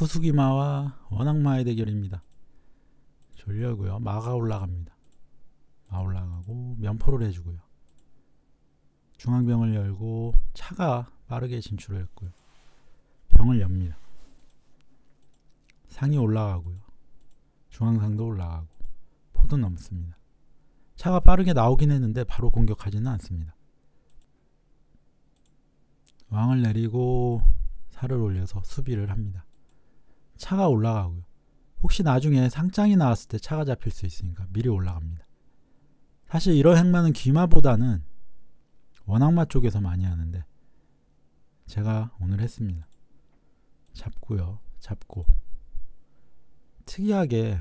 후수기마와 원악마의 대결입니다. 졸려고요. 마가 올라갑니다. 마 올라가고 면포를 해주고요. 중앙병을 열고 차가 빠르게 진출을 했고요. 병을 엽니다. 상이 올라가고요. 중앙상도 올라가고 포도 넘습니다. 차가 빠르게 나오긴 했는데 바로 공격하지는 않습니다. 왕을 내리고 살을 올려서 수비를 합니다. 차가 올라가고요. 혹시 나중에 상장이 나왔을 때 차가 잡힐 수 있으니까 미리 올라갑니다. 사실 이런 행마는 귀마보다는 원악마 쪽에서 많이 하는데 제가 오늘 했습니다. 잡고요. 잡고 특이하게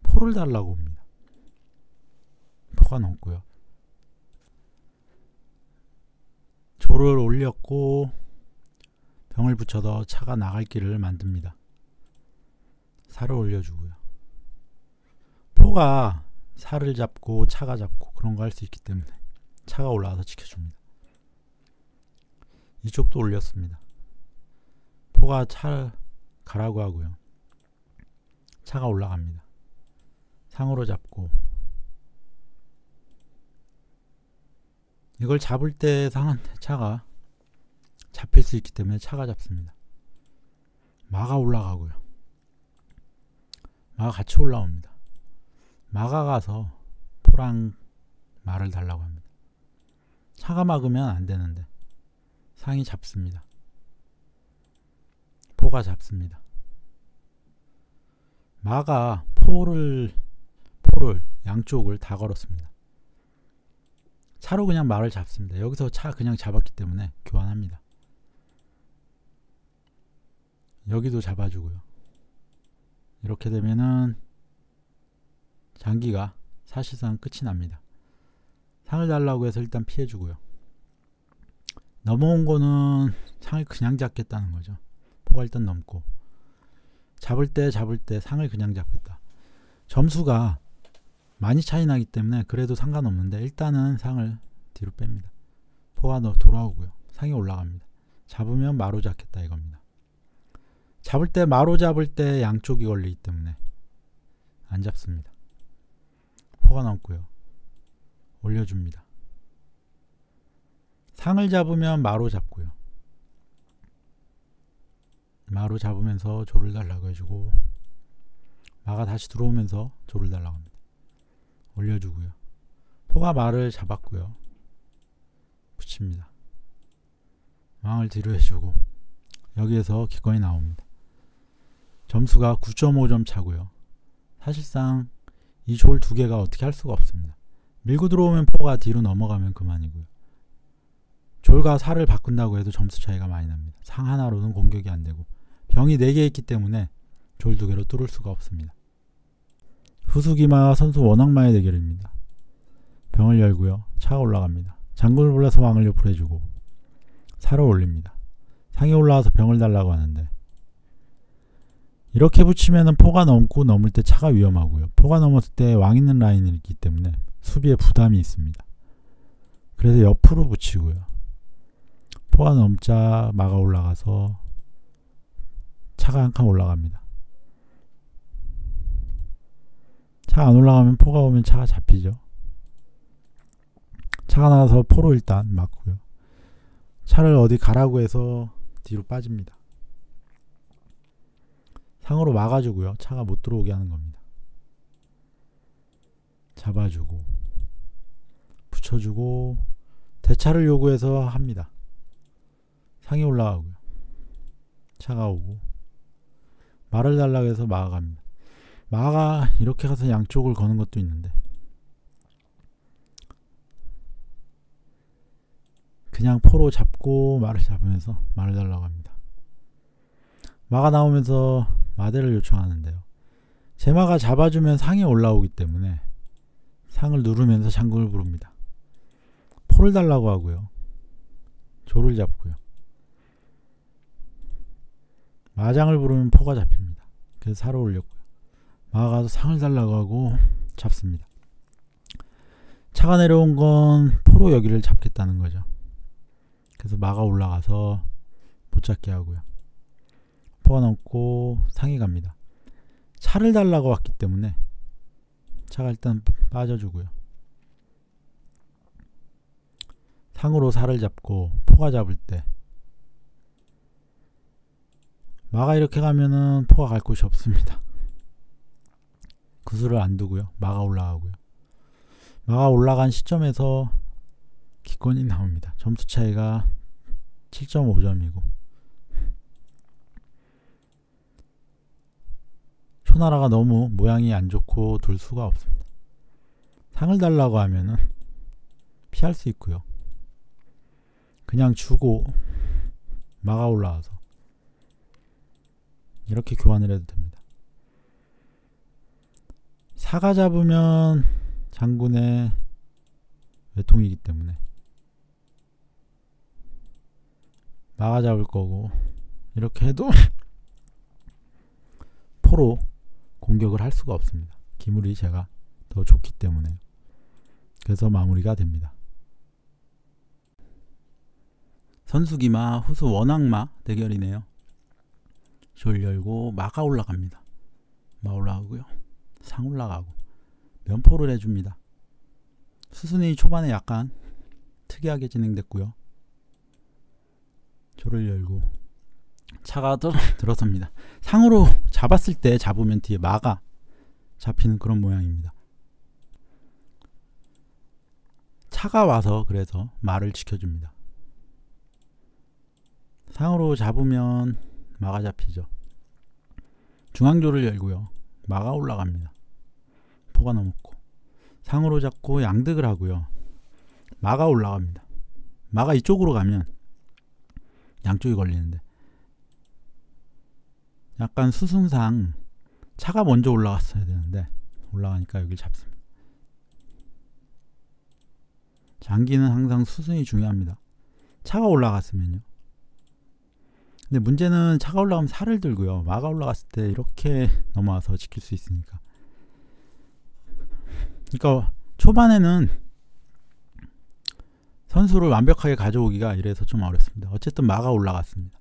포를 달라고 옵니다. 포가 넘고요. 조를 올렸고 병을 붙여서 차가 나갈 길을 만듭니다. 살을 올려주고요. 포가 살을 잡고 차가 잡고 그런 거 할 수 있기 때문에 차가 올라와서 지켜줍니다. 이쪽도 올렸습니다. 포가 차를 가라고 하고요. 차가 올라갑니다. 상으로 잡고 이걸 잡을 때 상한테 차가 잡힐 수 있기 때문에 차가 잡습니다. 마가 올라가고요. 마가 같이 올라옵니다. 마가 가서 포랑 마를 달라고 합니다. 차가 막으면 안 되는데 상이 잡습니다. 포가 잡습니다. 마가 포를 양쪽을 다 걸었습니다. 차로 그냥 마를 잡습니다. 여기서 차 그냥 잡았기 때문에 교환합니다. 여기도 잡아주고요. 이렇게 되면은 장기가 사실상 끝이 납니다. 상을 달라고 해서 일단 피해주고요. 넘어온 거는 상을 그냥 잡겠다는 거죠. 포가 일단 넘고 잡을 때 상을 그냥 잡겠다. 점수가 많이 차이 나기 때문에 그래도 상관없는데 일단은 상을 뒤로 뺍니다. 포가 돌아오고요. 상이 올라갑니다. 잡으면 마로 잡겠다 이겁니다. 잡을 때 마로 잡을 때 양쪽이 걸리기 때문에 안 잡습니다. 포가 넘고요. 올려줍니다. 상을 잡으면 마로 잡고요. 마로 잡으면서 조를 달라고 해주고 마가 다시 들어오면서 조를 달라고 합니다. 올려주고요. 포가 마를 잡았고요. 붙입니다. 왕을 뒤로 해주고 여기에서 기권이 나옵니다. 점수가 9.5점 차고요. 사실상 이 조를 두 개가 어떻게 할 수가 없습니다. 밀고 들어오면 포가 뒤로 넘어가면 그만이고요. 졸과 살을 바꾼다고 해도 점수 차이가 많이 납니다. 상 하나로는 공격이 안 되고 병이 4개 있기 때문에 졸 2개로 뚫을 수가 없습니다. 후수기마와 선수 원악마의 대결입니다. 병을 열고요. 차가 올라갑니다. 장군을 불러서 왕을 옆으로 해주고 살을 올립니다. 상이 올라와서 병을 달라고 하는데 이렇게 붙이면은 포가 넘고 넘을 때 차가 위험하고요. 포가 넘었을 때 왕 있는 라인이 있기 때문에 수비에 부담이 있습니다. 그래서 옆으로 붙이고요. 포가 넘자 마가 올라가서 차가 한 칸 올라갑니다. 차가 안 올라가면 포가 오면 차가 잡히죠. 차가 나와서 포로 일단 막고요. 차를 어디 가라고 해서 뒤로 빠집니다. 상으로 막아주고요. 차가 못 들어오게 하는 겁니다. 잡아주고 붙여주고 대차를 요구해서 합니다. 상이 올라가고요. 차가 오고 마를 달라고 해서 마가 갑니다. 마가 이렇게 가서 양쪽을 거는 것도 있는데 그냥 포로 잡고 마를 잡으면서 마를 달라고 합니다. 마가 나오면서 마대를 요청하는데요. 제 마가 잡아주면 상이 올라오기 때문에 상을 누르면서 장군을 부릅니다. 포를 달라고 하고요. 조를 잡고요. 마장을 부르면 포가 잡힙니다. 그래서 살을 올렸고요. 마가 가서 상을 달라고 하고 잡습니다. 차가 내려온 건 포로 여기를 잡겠다는 거죠. 그래서 마가 올라가서 못 잡게 하고요. 포가 넘고 상이 갑니다. 차를 달라고 왔기 때문에 차가 일단 빠져주고요. 상으로 살을 잡고 포가 잡을 때 마가 이렇게 가면은 포가 갈 곳이 없습니다. 구슬을 안 두고요. 마가 올라가고요. 마가 올라간 시점에서 기권이 나옵니다. 점수 차이가 7.5점이고 초나라가 너무 모양이 안 좋고 둘 수가 없습니다. 상을 달라고 하면은 피할 수 있고요. 그냥 주고 마가 올라와서 이렇게 교환을 해도 됩니다. 사가 잡으면 장군의 외통이기 때문에 마가 잡을 거고 이렇게 해도 포로 공격을 할 수가 없습니다. 기물이 제가 더 좋기 때문에. 그래서 마무리가 됩니다. 선수기마 후수 원악마 대결이네요. 졸 열고 마가 올라갑니다. 마 올라가고요. 상 올라가고 면포를 해줍니다. 수순이 초반에 약간 특이하게 진행됐고요. 졸을 열고 차가 들어섭니다. 상으로 잡았을 때 잡으면 뒤에 마가 잡히는 그런 모양입니다. 차가 와서 그래서 마를 지켜줍니다. 상으로 잡으면 마가 잡히죠. 중앙조를 열고요. 마가 올라갑니다. 포가 넘었고 상으로 잡고 양득을 하고요. 마가 올라갑니다. 마가 이쪽으로 가면 양쪽이 걸리는데 약간 수순상 차가 먼저 올라갔어야 되는데 올라가니까 여기를 잡습니다. 장기는 항상 수순이 중요합니다. 차가 올라갔으면요. 근데 문제는 차가 올라가면 살을 들고요. 마가 올라갔을 때 이렇게 넘어와서 지킬 수 있으니까. 그러니까 초반에는 선수를 완벽하게 가져오기가 이래서 좀 어렵습니다. 어쨌든 마가 올라갔습니다.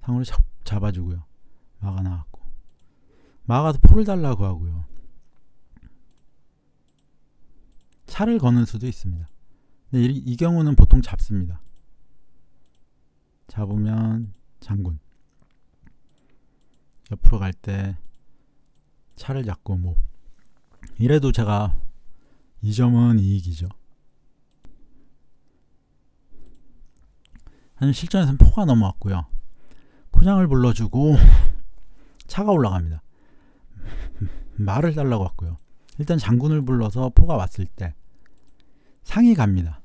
상으로 잡아주고요. 마가 나왔고 마가도 포를 달라고 하고요. 차를 거는 수도 있습니다. 근데 이 경우는 보통 잡습니다. 잡으면 장군 옆으로 갈 때 차를 잡고 뭐 이래도 제가 2점은 이익이죠. 하지만 실전에서는 포가 넘어왔고요. 포장을 불러주고 차가 올라갑니다. 말을 달라고 왔고요. 일단 장군을 불러서 포가 왔을 때 상이 갑니다.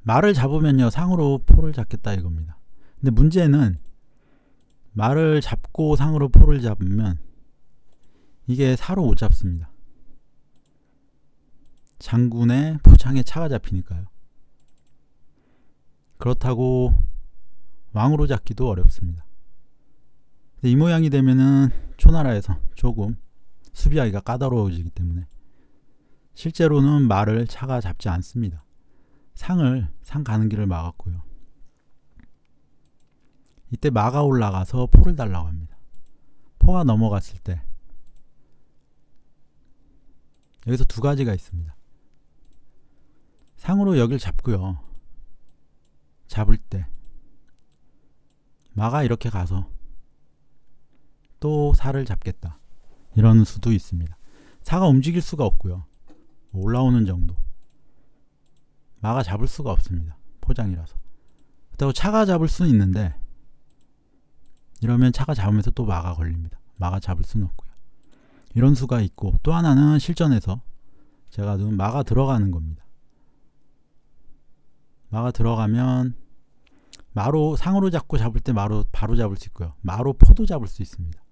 말을 잡으면요 상으로 포를 잡겠다 이겁니다. 근데 문제는 말을 잡고 상으로 포를 잡으면 이게 사로 못 잡습니다. 장군의 포장에 차가 잡히니까요. 그렇다고 왕으로 잡기도 어렵습니다. 이 모양이 되면은 초나라에서 조금 수비하기가 까다로워지기 때문에 실제로는 말을 차가 잡지 않습니다. 상 가는 길을 막았고요. 이때 마가 올라가서 포를 달라고 합니다. 포가 넘어갔을 때 여기서 두 가지가 있습니다. 상으로 여길 잡고요. 잡을 때 마가 이렇게 가서 또 살을 잡겠다 이런 수도 있습니다. 사가 움직일 수가 없고요. 올라오는 정도 마가 잡을 수가 없습니다. 포장이라서. 그렇다고 차가 잡을 수는 있는데 이러면 차가 잡으면서 또 마가 걸립니다. 마가 잡을 수는 없고요. 이런 수가 있고 또 하나는 실전에서 제가 둔 마가 들어가는 겁니다. 마가 들어가면 마로 상으로 잡고 잡을 때 마로 바로 잡을 수 있고요. 마로 포도 잡을 수 있습니다.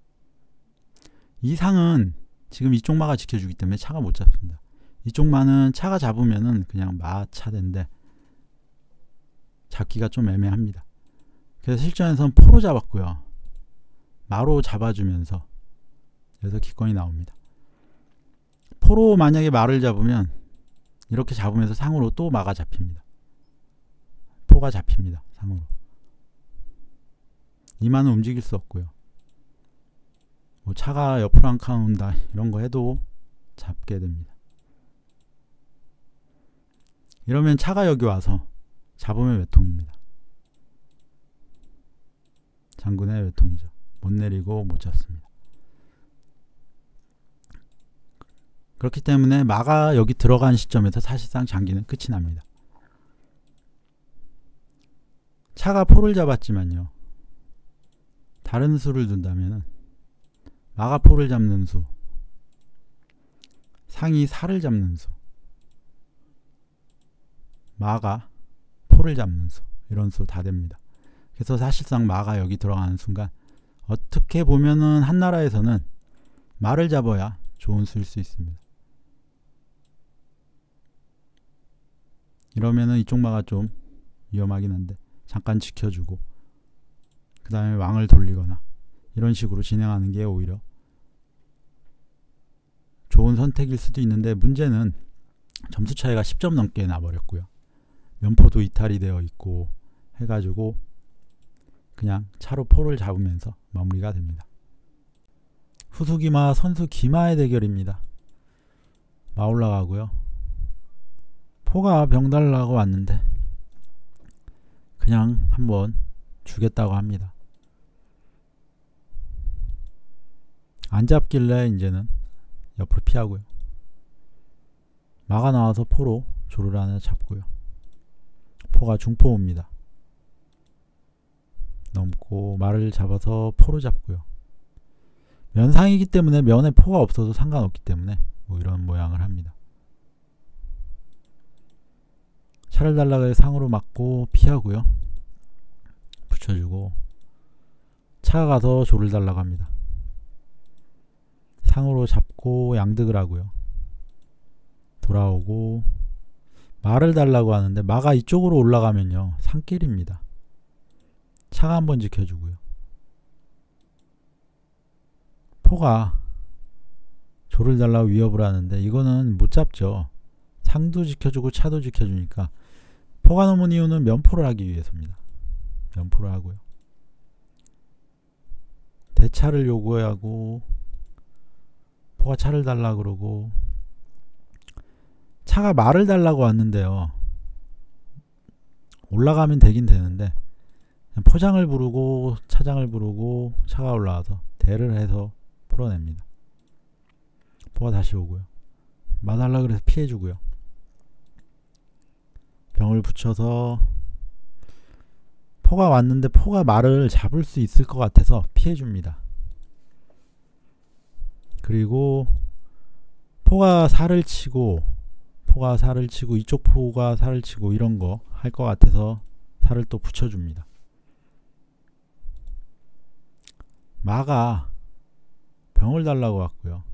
이 상은 지금 이쪽 마가 지켜주기 때문에 차가 못 잡습니다. 이쪽 마는 차가 잡으면은 그냥 마 차대인데 잡기가 좀 애매합니다. 그래서 실전에서는 포로 잡았고요. 마로 잡아주면서 여기서 기권이 나옵니다. 포로 만약에 마를 잡으면 이렇게 잡으면서 상으로 또 마가 잡힙니다. 포가 잡힙니다. 상으로. 이마는 움직일 수 없고요. 뭐 차가 옆으로 한 칸 온다 이런 거 해도 잡게 됩니다. 이러면 차가 여기 와서 잡으면 외통입니다. 장군의 외통이죠. 못 내리고 못 잡습니다. 그렇기 때문에 마가 여기 들어간 시점에서 사실상 장기는 끝이 납니다. 차가 포를 잡았지만요. 다른 수를 둔다면 마가 포를 잡는 수, 상이 살을 잡는 수, 마가 포를 잡는 수, 이런 수 다 됩니다. 그래서 사실상 마가 여기 들어가는 순간 어떻게 보면은 한나라에서는 마를 잡아야 좋은 수일 수 있습니다. 이러면은 이쪽 마가 좀 위험하긴 한데 잠깐 지켜주고 그 다음에 왕을 돌리거나 이런 식으로 진행하는 게 오히려 좋은 선택일 수도 있는데, 문제는 점수 차이가 10점 넘게 나버렸고요. 면포도 이탈이 되어 있고 해가지고 그냥 차로 포를 잡으면서 마무리가 됩니다. 후수기마 선수 기마의 대결입니다. 마 올라가고요. 포가 병 달라고 왔는데 그냥 한번 주겠다고 합니다. 안 잡길래 이제는 옆으로 피하고요. 마가 나와서 포로 조를 하나 잡고요. 포가 중포입니다. 넘고 마를 잡아서 포로 잡고요. 면상이기 때문에 면에 포가 없어도 상관없기 때문에 뭐 이런 모양을 합니다. 차를 달라고 해서 상으로 맞고 피하고요. 붙여주고 차가 가서 조를 달라고 합니다. 상으로 잡고 양득을 하고요. 돌아오고 마를 달라고 하는데 마가 이쪽으로 올라가면요 산길입니다. 차가 한번 지켜주고요. 포가 조를 달라고 위협을 하는데 이거는 못 잡죠. 상도 지켜주고 차도 지켜주니까 포가 넘은 이유는 면포를 하기 위해서입니다. 면포를 하고요. 대차를 요구하고 포가 차를 달라고 그러고 차가 말을 달라고 왔는데요. 올라가면 되긴 되는데 포장을 부르고 차장을 부르고 차가 올라와서 대를 해서 풀어냅니다. 포가 다시 오고요. 마 달라 그래서 피해주고요. 병을 붙여서 포가 왔는데 포가 말을 잡을 수 있을 것 같아서 피해줍니다. 그리고 포가 살을 치고 이쪽 포가 살을 치고 이런 거 할 것 같아서 살을 또 붙여줍니다. 마가 병을 달라고 왔고요.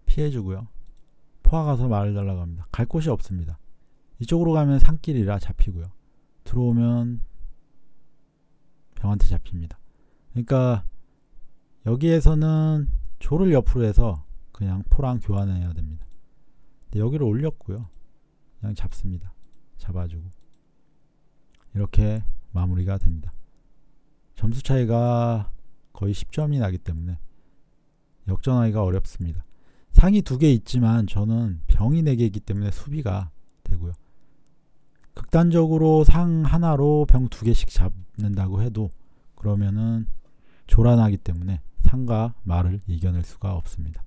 피해주고요. 포가 가서 말을 달라고 합니다. 갈 곳이 없습니다. 이쪽으로 가면 산길이라 잡히고요. 들어오면 병한테 잡힙니다. 그러니까 여기에서는 조를 옆으로 해서 그냥 포랑 교환해야 됩니다. 근데 여기를 올렸고요. 그냥 잡습니다. 잡아주고 이렇게 마무리가 됩니다. 점수 차이가 거의 10점이 나기 때문에 역전하기가 어렵습니다. 상이 2개 있지만 저는 병이 4개 있기 때문에 수비가 되고요. 극단적으로 상 하나로 병 2개씩 잡는다고 해도 그러면은 조란하기 때문에 상과 말을 이겨낼 수가 없습니다.